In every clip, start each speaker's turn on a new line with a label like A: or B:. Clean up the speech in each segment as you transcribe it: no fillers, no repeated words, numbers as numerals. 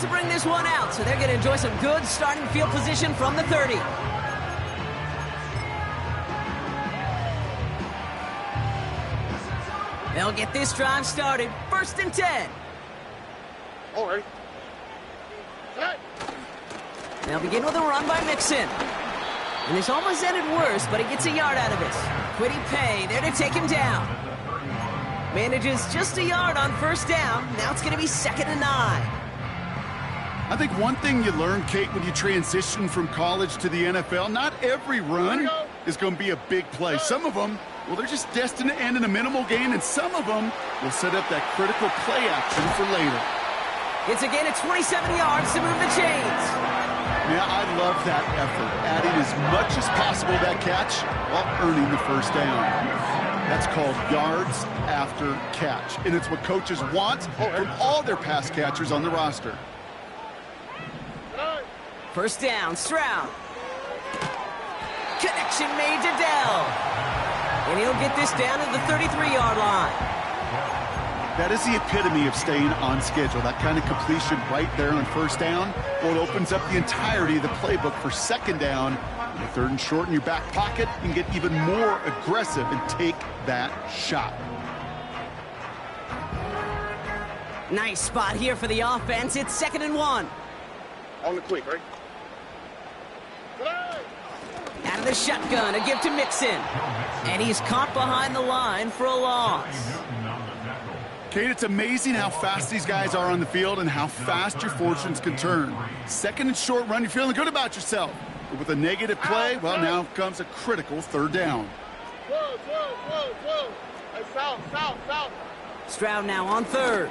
A: to bring this one out, so they're going to enjoy some good starting field position from the 30. They'll get this drive started. 1st and 10.
B: All right.
A: They'll begin with a run by Mixon. And this almost ended worse, but he gets a yard out of this. Quiddy Pay there to take him down. Manages just a yard on 1st down. Now it's going to be 2nd and 9.
C: I think one thing you learn, Kate, when you transition from college to the NFL, not every run is going to be a big play. Some of them, well, they're just destined to end in a minimal gain, and some of them will set up that critical play action for later.
A: It's again at 27 yards to move the chains.
C: Yeah, I love that effort, adding as much as possible to that catch while earning the 1st down. That's called yards after catch, and it's what coaches want from all their pass catchers on the roster.
A: 1st down, Stroud. Connection made to Dell. And he'll get this down to the 33-yard line.
C: That is the epitome of staying on schedule. That kind of completion right there on 1st down. Well, it opens up the entirety of the playbook for 2nd down. And 3rd and short in your back pocket, you can get even more aggressive and take that shot.
A: Nice spot here for the offense. It's 2nd and 1.
B: On the quick, right?
A: Out of the shotgun, a give to Mixon. And he's caught behind the line for a loss.
C: Kate, it's amazing how fast these guys are on the field and how fast your fortunes can turn. 2nd and short run, you're feeling good about yourself. But with a negative play, well, now comes a critical 3rd down.
B: Whoa. Hey, foul.
A: Stroud now on 3rd.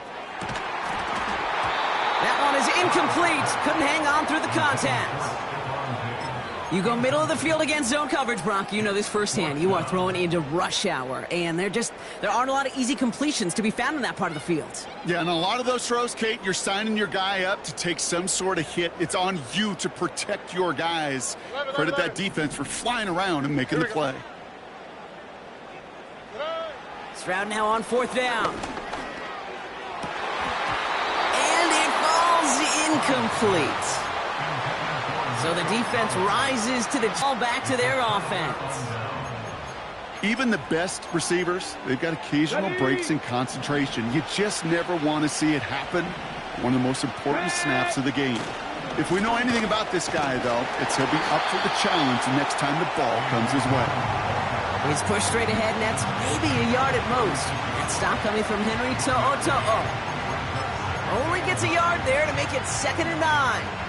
A: That one is incomplete. Couldn't hang on through the contact. You go middle of the field against zone coverage, Brock. You know this firsthand. You are throwing into rush hour, and there aren't a lot of easy completions to be found in that part of the field.
C: Yeah, and a lot of those throws, Kate, you're signing your guy up to take some sort of hit. It's on you to protect your guys. Credit that defense for flying around and making the play.
A: Stroud now on 4th down. And it falls incomplete. So the defense rises to the ball back to their offense.
C: Even the best receivers, they've got occasional breaks in concentration. You just never want to see it happen. One of the most important snaps of the game. If we know anything about this guy, though, it's he'll be up for the challenge the next time the ball comes his way.
A: He's pushed straight ahead, and that's maybe a yard at most. That stop coming from Henry To'o. Only gets a yard there to make it 2nd and 9.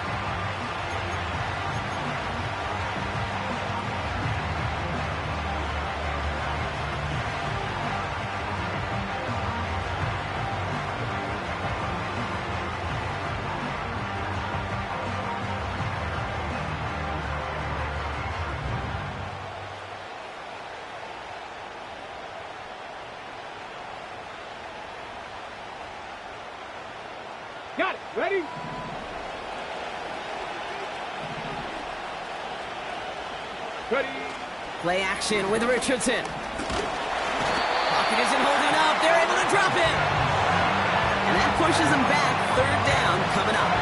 B: Got it. Ready?
A: Play action with Richardson. Pocket isn't holding up. They're able to drop him. And that pushes them back. 3rd down coming up.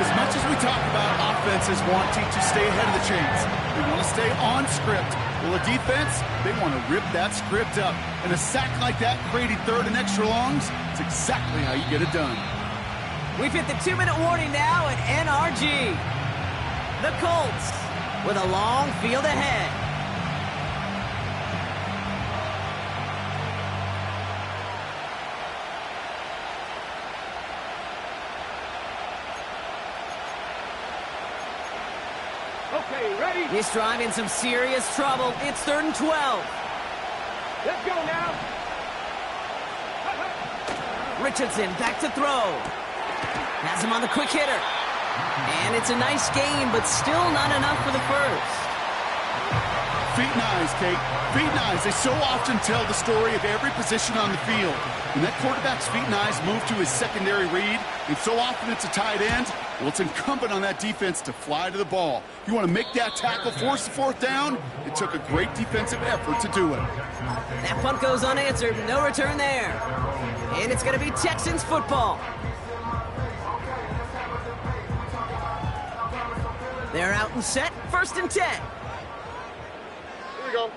C: As much as we talk about offenses wanting to stay ahead of the chains, they want to stay on script. Well, the defense, they want to rip that script up. And a sack like that, creating 3rd and extra longs, it's exactly how you get it done.
A: We've hit the 2-minute warning now at NRG. The Colts with a long field ahead.
B: Okay, ready?
A: This drive in some serious trouble. It's 3rd and 12.
B: Let's go now.
A: Richardson back to throw. Has him on the quick hitter. And it's a nice game, but still not enough for the 1st.
C: Feet and eyes, Kate. Feet and eyes. They so often tell the story of every position on the field. When that quarterback's feet and eyes move to his secondary read, and so often it's a tight end, well, it's incumbent on that defense to fly to the ball. You want to make that tackle, force the 4th down? It took a great defensive effort to do it.
A: That punt goes unanswered. No return there. And it's going to be Texans football. They're out and set, 1st and 10.
B: Here we go.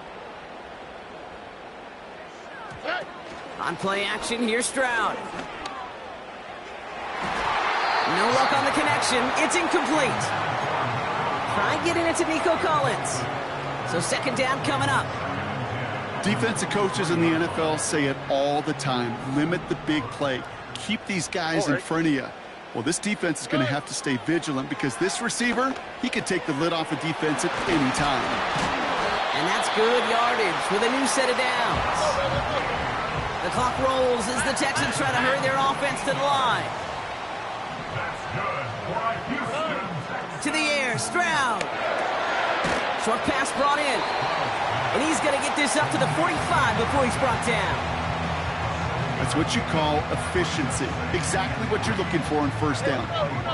B: Hey.
A: On play action, here's Stroud. No luck on the connection. It's incomplete. Try getting it to Nico Collins. So 2nd down coming up.
C: Defensive coaches in the NFL say it all the time. Limit the big play. Keep these guys in front of you. Well, this defense is going to have to stay vigilant because this receiver, he can take the lid off a defense at any time.
A: And that's good yardage with a new set of downs. The clock rolls as the Texans try to hurry their offense to the line. To the air, Stroud. Short pass brought in. And he's going to get this up to the 45 before he's brought down.
C: That's what you call efficiency. Exactly what you're looking for in 1st down.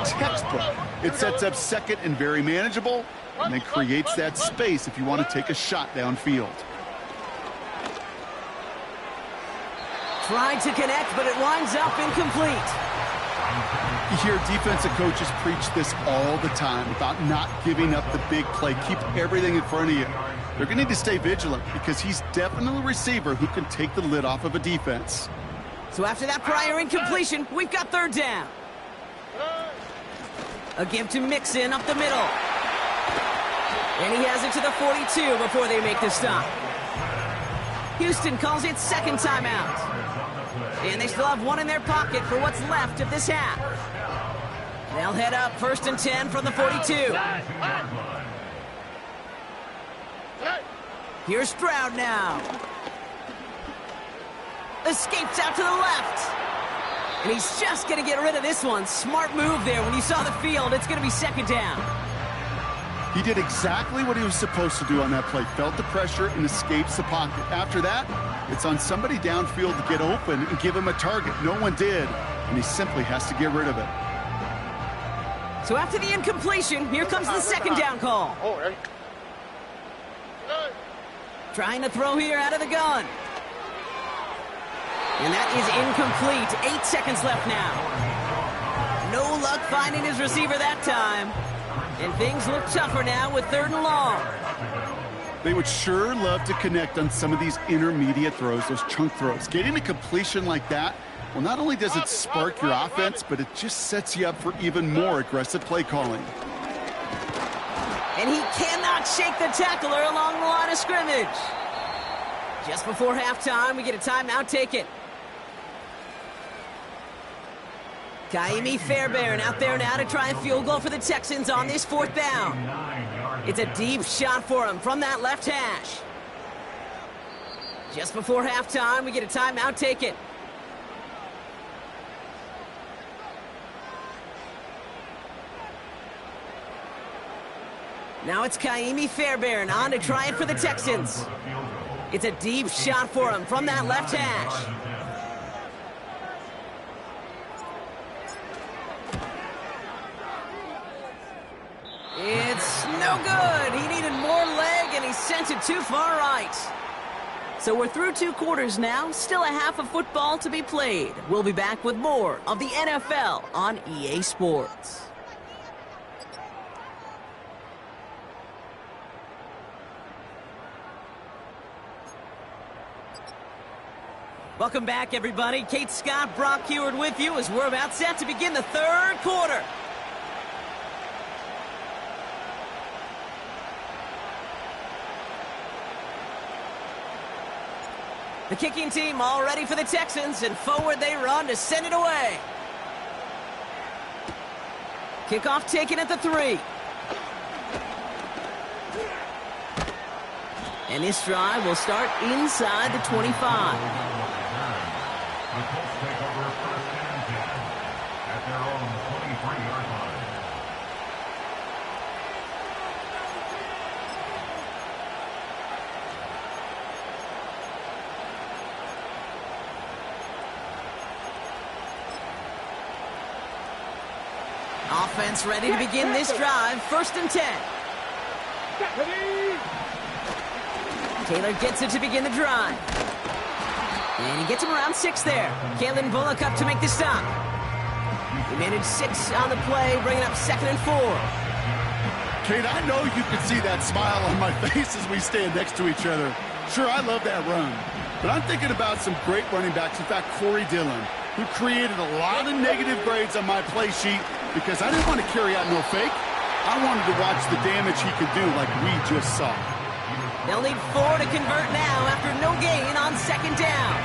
C: Textbook. It sets up 2nd and very manageable, and then creates that space if you want to take a shot downfield.
A: Tried to connect, but it winds up incomplete.
C: You hear defensive coaches preach this all the time about not giving up the big play. Keep everything in front of you. They're going to need to stay vigilant because he's definitely a receiver who can take the lid off of a defense.
A: So after that prior incompletion, we've got 3rd down. A give to Mixon up the middle. And he has it to the 42 before they make the stop. Houston calls it 2nd timeout. And they still have one in their pocket for what's left of this half. They'll head up 1st and 10 from the 42. Here's Stroud now. Escapes out to the left. And he's just going to get rid of this one. Smart move there. When you saw the field, it's going to be 2nd down.
C: He did exactly what he was supposed to do on that play. Felt the pressure and escapes the pocket. After that, it's on somebody downfield to get open and give him a target. No one did, and he simply has to get rid of it.
A: So after the incompletion, here comes the 2nd down call. Trying to throw here out of the gun. And that is incomplete. 8 seconds left now. No luck finding his receiver that time. And things look tougher now with 3rd and long.
C: They would sure love to connect on some of these intermediate throws, those chunk throws. Getting a completion like that, well, not only does it spark your offense, but it just sets you up for even more aggressive play calling.
A: And he cannot shake the tackler along the line of scrimmage. Just before halftime, we get a timeout taken. Kaimi Fairbairn out there now to try a field goal for the Texans on this 4th down. It's a deep shot for him from that left hash. Just before halftime, we get a timeout taken. Now it's Kaimi Fairbairn on to try it for the Texans. It's a deep shot for him from that left hash. It's no good. He needed more leg, and he sent it too far right. So we're through 2 quarters now. Still a half of football to be played. We'll be back with more of the NFL on EA Sports. Welcome back, everybody. Kate Scott, Brock Heward with you as we're about set to begin the 3rd quarter. The kicking team all ready for the Texans, and forward they run to send it away. Kickoff taken at the 3. And this drive will start inside the 25. Offense ready to begin this drive. 1st and 10. Taylor gets it to begin the drive. And he gets him around 6 there. Kalen Bullock up to make the stop. He managed 6 on the play, bringing up 2nd and 4.
C: Kate, I know you can see that smile on my face as we stand next to each other. Sure, I love that run. But I'm thinking about some great running backs. In fact, Corey Dillon, who created a lot of negative grades on my play sheet because I didn't want to carry out no fake. I wanted to watch the damage he could do like we just saw.
A: They'll need 4 to convert now after no gain on second down.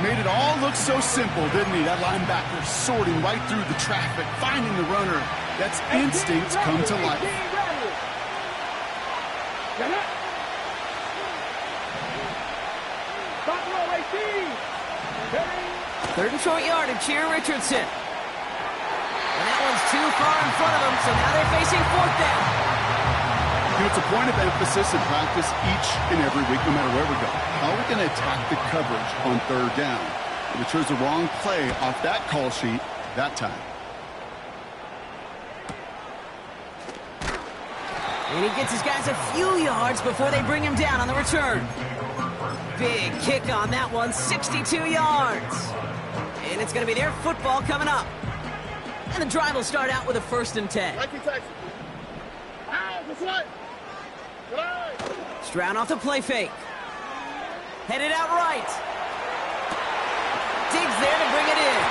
C: Made it all look so simple, didn't he? That linebacker sorting right through the traffic, finding the runner. That's instincts come to life.
A: Third and short yardage here, Richardson. And that one's too far in front of them, so now they're facing fourth down.
C: You know, it's a point of emphasis in practice each and every week, no matter where we go. How are we going to attack the coverage on third down? And we chose the wrong play off that call sheet that time.
A: And he gets his guys a few yards before they bring him down on the return. Big kick on that one, 62 yards. And it's going to be their football coming up. And the drive will start out with a 1st and 10. Stroud off the play fake. Headed out right. Diggs there to bring it in.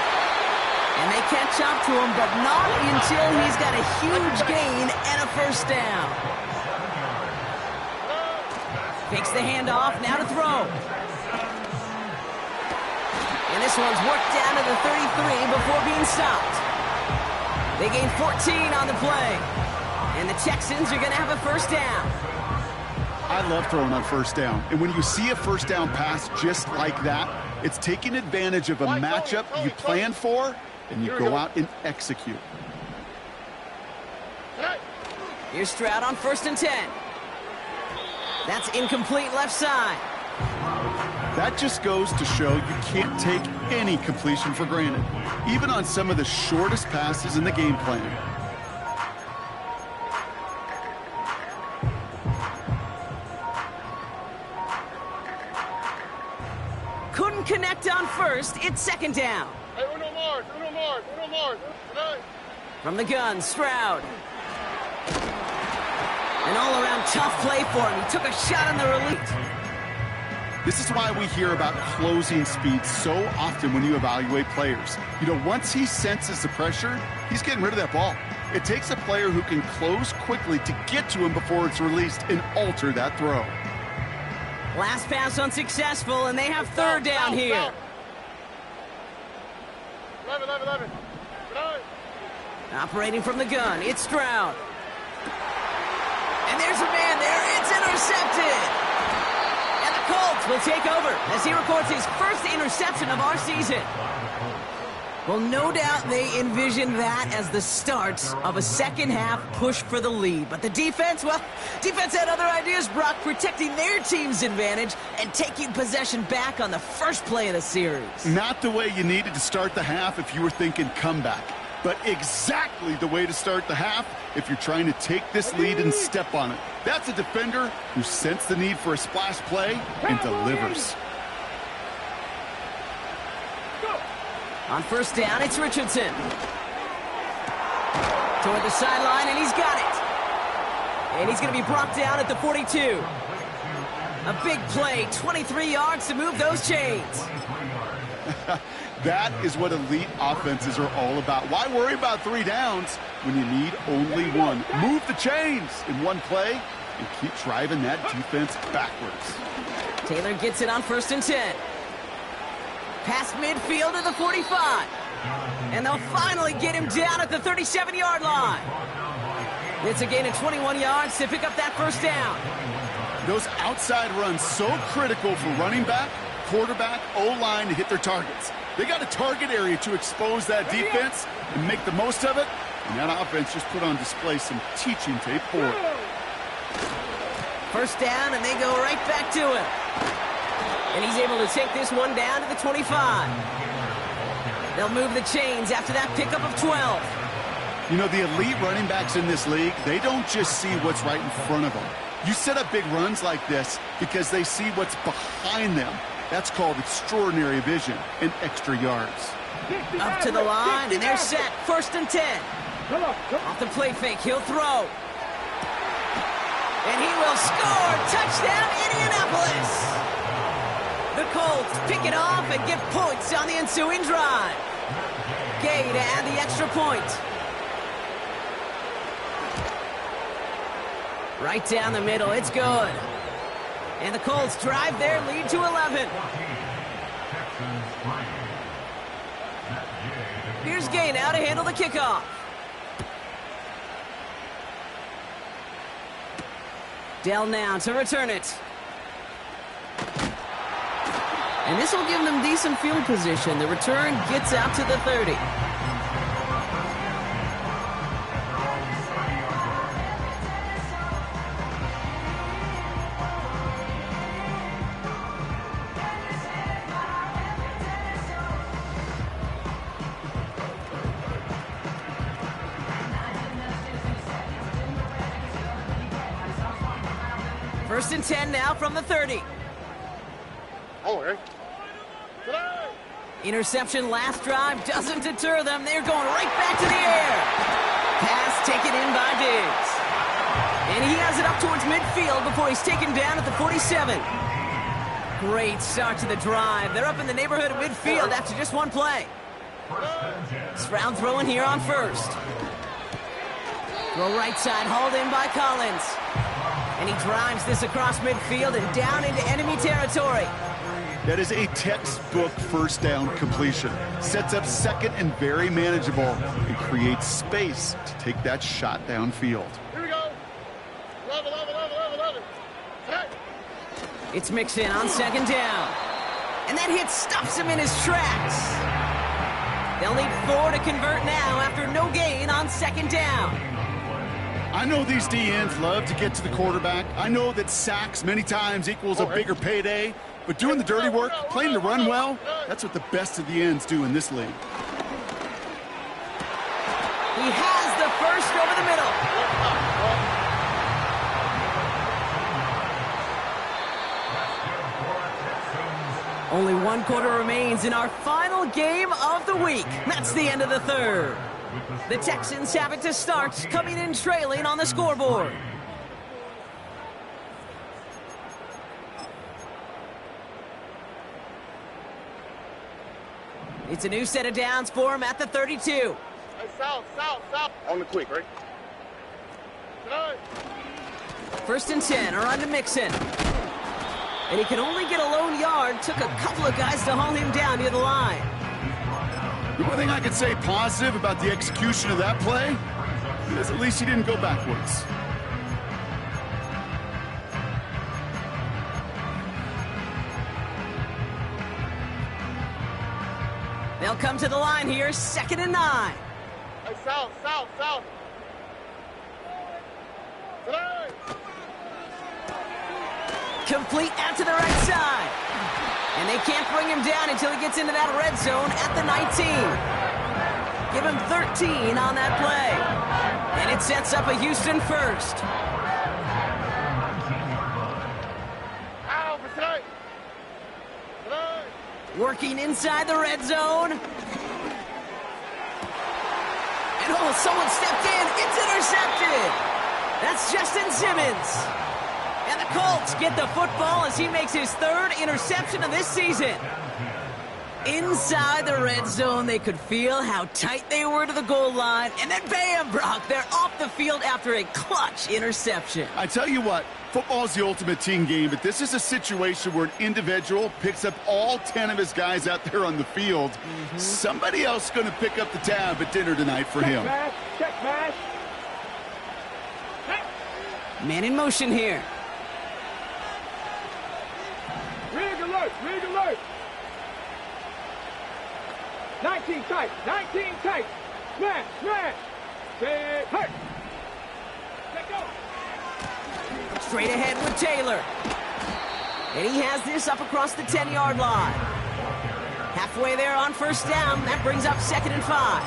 A: And they catch up to him, but not until he's got a huge gain and a 1st down. Takes the handoff, now to throw. And this one's worked down to the 33 before being stopped. They gain 14 on the play. And the Texans are going to have a 1st down.
C: I love throwing on 1st down. And when you see a 1st down pass just like that, it's taking advantage of a matchup you plan for, and you go out and execute.
A: Here's Stroud on 1st and 10. That's incomplete left side.
C: That just goes to show you can't take any completion for granted, even on some of the shortest passes in the game plan.
A: Couldn't connect on 1st. It's 2nd down. From the gun, Stroud. An all-around tough play for him. He took a shot on the release.
C: This is why we hear about closing speed so often when you evaluate players. You know, once he senses the pressure, he's getting rid of that ball. It takes a player who can close quickly to get to him before it's released and alter that throw.
A: Last pass unsuccessful, and they have 3rd down here.
B: 11.
A: Operating from the gun, it's Stroud. And there's a man there. It's intercepted. And the Colts will take over as he records his 1st interception of our season. Well, no doubt they envision that as the start of a second-half push for the lead. But the defense, well, defense had other ideas, Brock, protecting their team's advantage and taking possession back on the first play of the series.
C: Not the way you needed to start the half if you were thinking comeback, but exactly the way to start the half if you're trying to take this lead and step on it. That's a defender who sensed the need for a splash play and delivers.
A: On 1st down, it's Richardson. Toward the sideline, and he's got it. And he's going to be brought down at the 42. A big play, 23 yards to move those chains.
C: That is what elite offenses are all about. Why worry about 3 downs when you need only 1? Move the chains in one play and keep driving that defense backwards.
A: Taylor gets it on 1st and 10. Past midfield to the 45. And they'll finally get him down at the 37-yard line. It's a gain of 21 yards to pick up that 1st down.
C: Those outside runs so critical for running back, quarterback, O-line to hit their targets. They got a target area to expose that defense and make the most of it. And that offense just put on display some teaching tape for it.
A: 1st down, and they go right back to him. And he's able to take this one down to the 25. They'll move the chains after that pickup of 12.
C: You know, the elite running backs in this league, they don't just see what's right in front of them. You set up big runs like this because they see what's behind them. That's called extraordinary vision and extra yards.
A: Up to the line, and they're set. 1st and 10. Off the play fake, he'll throw. And he will score. Touchdown, Indianapolis. The Colts pick it off and get points on the ensuing drive. Gay to add the extra point. Right down the middle, it's good. And the Colts drive their lead to 11. Here's Gay now to handle the kickoff. Dell now to return it. And this will give them decent field position. The return gets out to the 30. First and 10 now from the 30.
B: Oh,
A: Interception last drive doesn't deter them. They're going right back to the air. Pass taken in by Diggs. And he has it up towards midfield before he's taken down at the 47. Great start to the drive. They're up in the neighborhood of midfield after just one play. Stroud throwing here on first. Throw right side, hauled in by Collins. And he drives this across midfield and down into enemy territory.
C: That is a textbook first down completion. Sets up second and very manageable. It creates space to take that shot downfield.
B: Here we go. 11. Hey.
A: It's mixed in on second down. And that hit stops him in his tracks. They'll need 4 to convert now after no gain on second down.
C: I know these DNs love to get to the quarterback. I know that sacks many times equals a bigger payday. But doing the dirty work, playing to run well, that's what the best of the ends do in this league.
A: He has the first over the middle. Only 1 quarter remains in our final game of the week. That's the end of the third. The Texans have it to start, coming in trailing on the scoreboard. It's a new set of downs for him at the 32.
B: Hey, south. On the quick, right? Tonight.
A: First and 10, are on to Mixon. And he can only get a lone yard. Took a couple of guys to haul him down near the line.
C: The one thing I could say positive about the execution of that play is at least he didn't go backwards.
A: They'll come to the line here, 2nd and 9.
B: Hey, south. Tonight.
A: Complete out to the right side. And they can't bring him down until he gets into that red zone at the 19. Give him 13 on that play. And it sets up a Houston first.
B: Ow, for tonight.
A: Working inside the red zone. And oh, someone stepped in. It's intercepted. That's Justin Simmons. And the Colts get the football as he makes his 3rd interception of this season. Inside the red zone, they could feel how tight they were to the goal line. And then bam, Brock, they're off the field after a clutch interception.
C: I tell you what, football is the ultimate team game, but this is a situation where an individual picks up all 10 of his guys out there on the field. Somebody else is going to pick up the tab at dinner tonight for him.
B: Check pass.
A: Man in motion here.
B: Rig alert. 19 tight. Smash. Stay hurt. Let go.
A: Straight ahead with Taylor. And he has this up across the 10-yard line. Halfway there on first down. That brings up 2nd and 5.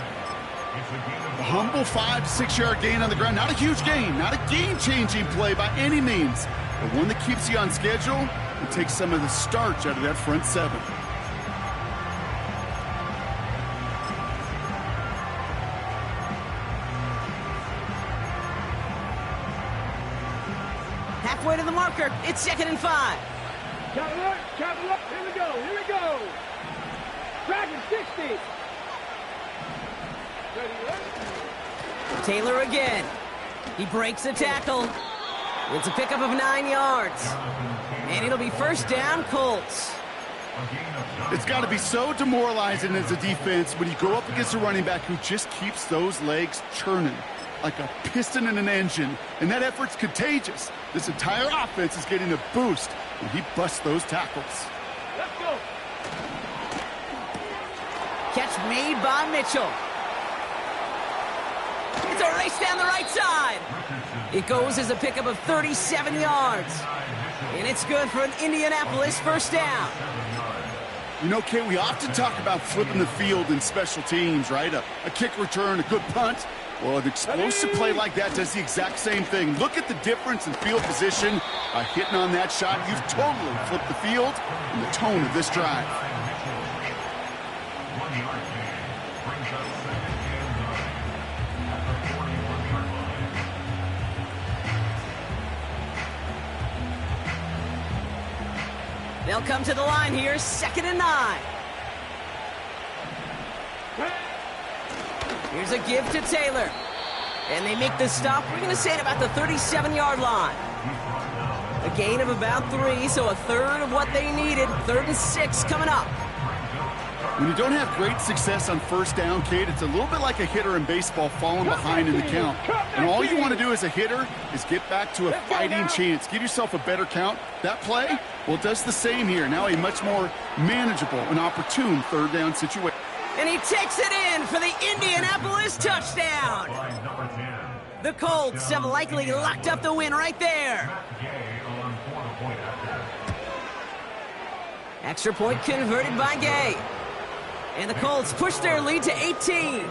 C: A humble 5 to 6 yard gain on the ground. Not a huge gain, not a game-changing play by any means, but one that keeps you on schedule and takes some of the starch out of that front 7.
A: Halfway to the marker. It's 2nd and 5.
B: Travel up, travel up. Here we go, here we go. Dragon 60. Ready, ready.
A: Taylor again. He breaks the tackle. It's a pickup of 9 yards. And it'll be first down, Colts.
C: It's got to be so demoralizing as a defense when you go up against a running back who just keeps those legs churning like a piston in an engine. And that effort's contagious. This entire offense is getting a boost when he busts those tackles.
B: Let's go.
A: Catch made by Mitchell. It's a race down the right side. It goes as a pickup of 37 yards. And it's good for an Indianapolis first down.
C: You know, Kate, we often talk about flipping the field in special teams, right? A kick return, a good punt. Well, an explosive play like that does the exact same thing. Look at the difference in field position. By hitting on that shot, you've totally flipped the field and the tone of this drive.
A: They'll come to the line here, 2nd and 9. Here's a give to Taylor. And they make the stop, we're going to say, at about the 37-yard line. A gain of about 3, so a third of what they needed. 3rd and 6 coming up.
C: When you don't have great success on first down, Kate, it's a little bit like a hitter in baseball falling behind in the count. And all you want to do as a hitter is get back to a fighting chance. Give yourself a better count. That play, well, it does the same here. Now a much more manageable and opportune 3rd down situation.
A: And he takes it in for the Indianapolis touchdown. The Colts have likely locked up the win right there. Extra point converted by Gay. And the Colts push their lead to 18.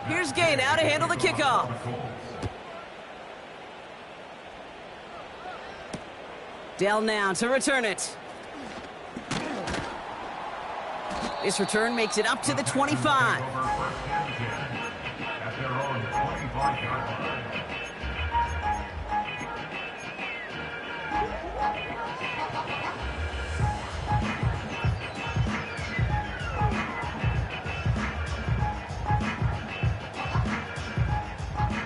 A: Here's Gay now to handle the kickoff. Dell now to return it. This return makes it up to the 25.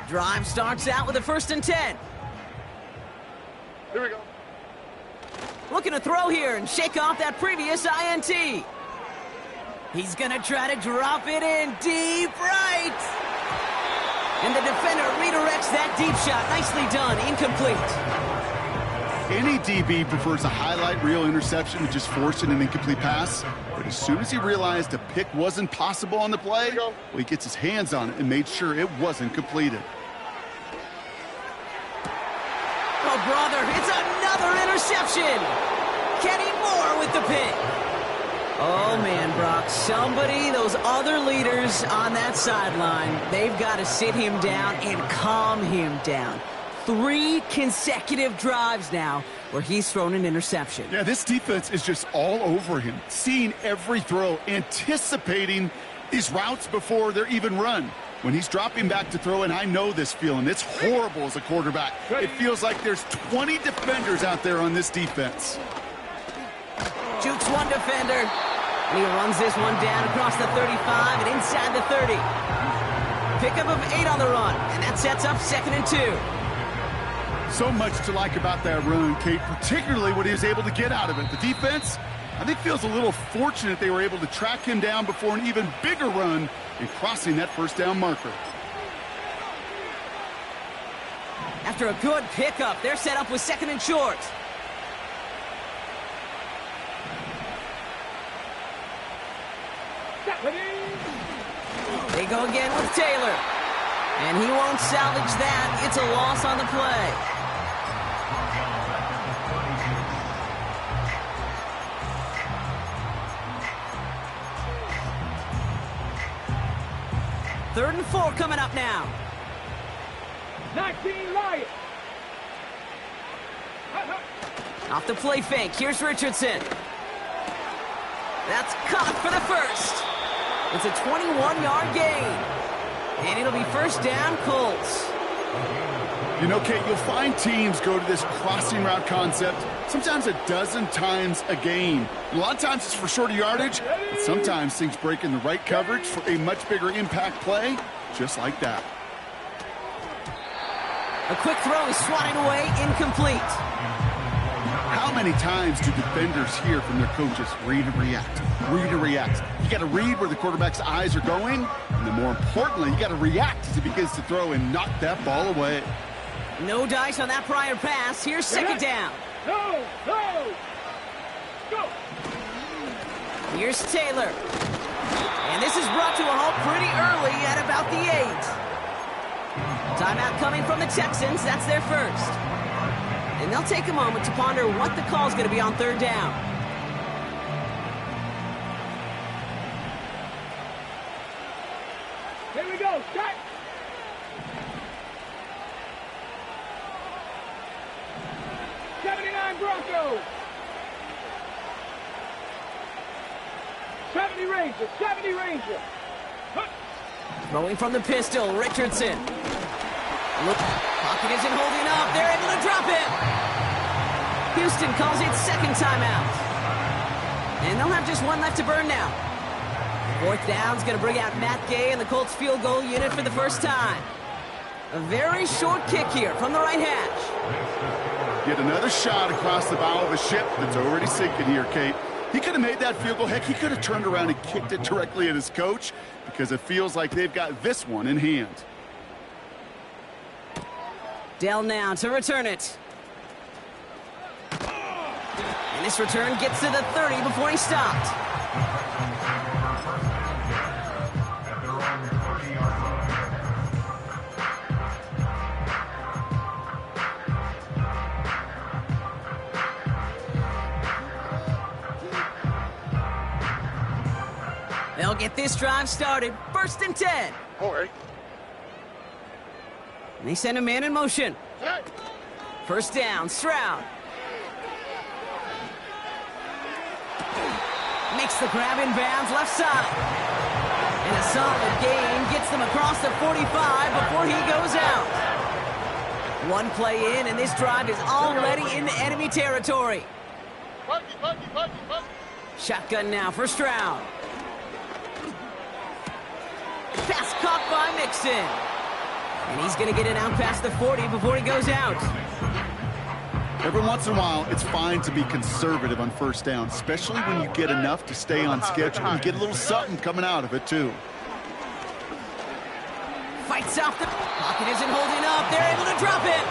A: Drive starts out with a 1st and 10.
B: Here we go.
A: Looking to throw here and shake off that previous INT. He's going to try to drop it in deep right. And the defender redirects that deep shot. Nicely done. Incomplete.
C: Any DB prefers a highlight reel interception to just forcing an incomplete pass. But as soon as he realized a pick wasn't possible on the play, well, he gets his hands on it and made sure it wasn't completed.
A: Oh, brother, it's another interception. Kenny Moore with the pick. Oh, man, Brock, somebody, those other leaders on that sideline, they've got to sit him down and calm him down. 3 consecutive drives now where he's thrown an interception.
C: Yeah, this defense is just all over him, seeing every throw, anticipating these routes before they're even run. When he's dropping back to throw, and I know this feeling, it's horrible as a quarterback. It feels like there's 20 defenders out there on this defense.
A: Jukes one defender, and he runs this one down across the 35 and inside the 30. Pickup of 8 on the run, and that sets up 2nd and 2.
C: So much to like about that run, Kate, particularly what he was able to get out of it. The defense, I think, feels a little fortunate they were able to track him down before an even bigger run in crossing that first down marker.
A: After a good pickup, they're set up with 2nd and short. They go again with Taylor. And he won't salvage that. It's a loss on the play. Third and 4 coming up now.
B: 19 Lions.
A: Off the play fake. Here's Richardson. That's caught for the first. It's a 21-yard gain. And it'll be first down, Colts.
C: You know, Kate, you'll find teams go to this crossing route concept sometimes a dozen times a game. A lot of times it's for shorter yardage, but sometimes things break in the right coverage for a much bigger impact play, just like that.
A: A quick throw is swatted away, incomplete.
C: How many times do defenders hear from their coaches, read and react, read and react? You got to read where the quarterback's eyes are going, and then more importantly, you got to react as he begins to throw and knock that ball away.
A: No dice on that prior pass. Here's second down.
B: No, no. Go.
A: Here's Taylor. And this is brought to a halt pretty early at about the 8. Timeout coming from the Texans. That's their first. And they'll take a moment to ponder what the call is going to be on third down.
B: Here we go. Start. Broncos. 70 Ranger, 70 Ranger.
A: Throwing from the pistol, Richardson. Look, pocket isn't holding up. They're able to drop it. Houston calls it second timeout. And they'll have just one left to burn now. Fourth down's going to bring out Matt Gay and the Colts field goal unit for the first time. A very short kick here from the right hash.
C: Get another shot across the bow of a ship that's already sinking here, Kate. He could have made that field goal. Heck, he could have turned around and kicked it directly at his coach because it feels like they've got this one in hand.
A: Dell now to return it. And this return gets to the 30 before he stopped. They'll get this drive started. First and 10.
C: All right.
A: They send a man in motion. First down, Stroud. Makes the grab in bounds left side. And a solid gain gets them across the 45 before he goes out. One play in, and this drive is already into enemy territory. Shotgun now for Stroud. Pass caught by Mixon. And he's going to get it out past the 40 before he goes out.
C: Every once in a while, it's fine to be conservative on first down, especially when you get enough to stay on schedule and get a little something coming out of it, too.
A: Fights off the pocket, isn't holding up. They're able to drop it.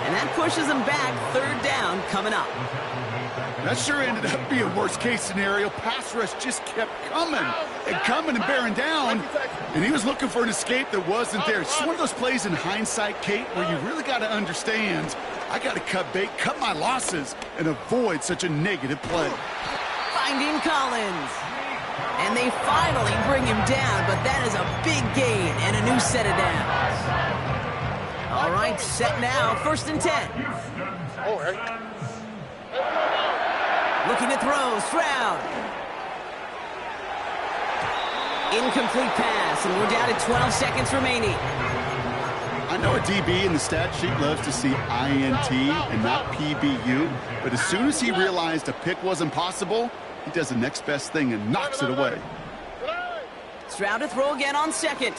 A: And that pushes them back. Third down coming up.
C: That sure ended up being worst-case scenario. Pass rush just kept coming and bearing down, and he was looking for an escape that wasn't there. It's one of those plays in hindsight, Kate, where you really got to understand, I got to cut bait, cut my losses, and avoid such a negative play.
A: Finding Collins. And they finally bring him down, but that is a big gain and a new set of downs. All right, set now, first and 10.
B: All right.
A: Looking to throw, Stroud. Incomplete pass, and we're down to 12 seconds remaining.
C: I know a DB in the stat sheet loves to see INT and not PBU, but as soon as he realized a pick wasn't possible, he does the next best thing and knocks it away.
A: Stroud to throw again on second.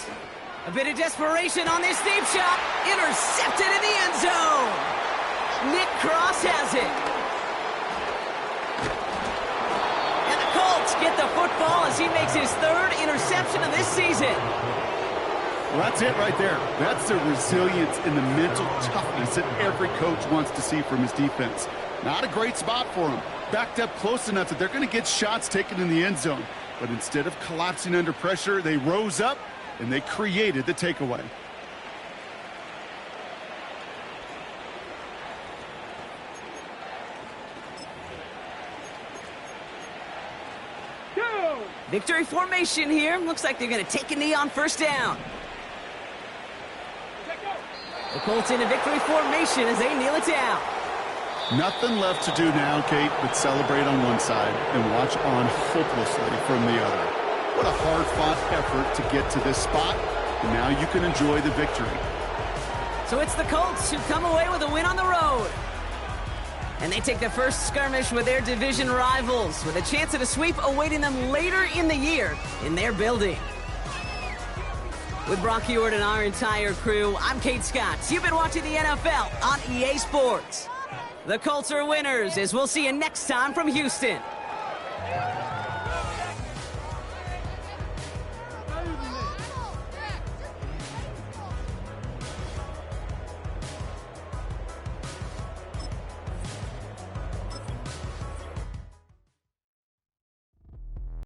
A: A bit of desperation on this deep shot. Intercepted in the end zone. Nick Cross has it. And the Colts get the football as he makes his third interception of this season.
C: Well, that's it right there. That's the resilience and the mental toughness that every coach wants to see from his defense. Not a great spot for him. Backed up close enough that they're going to get shots taken in the end zone. But instead of collapsing under pressure, they rose up and they created the takeaway.
A: Victory formation here. Looks like they're going to take a knee on first down. The Colts in a victory formation as they kneel it down.
C: Nothing left to do now, Kate, but celebrate on one side and watch on hopelessly from the other. What a hard-fought effort to get to this spot, and now you can enjoy the victory.
A: So it's the Colts who come away with a win on the road. And they take the first skirmish with their division rivals, with a chance at a sweep awaiting them later in the year in their building. With Brock Heward and our entire crew, I'm Kate Scott. You've been watching the NFL on EA Sports. The Colts are winners, as we'll see you next time from Houston.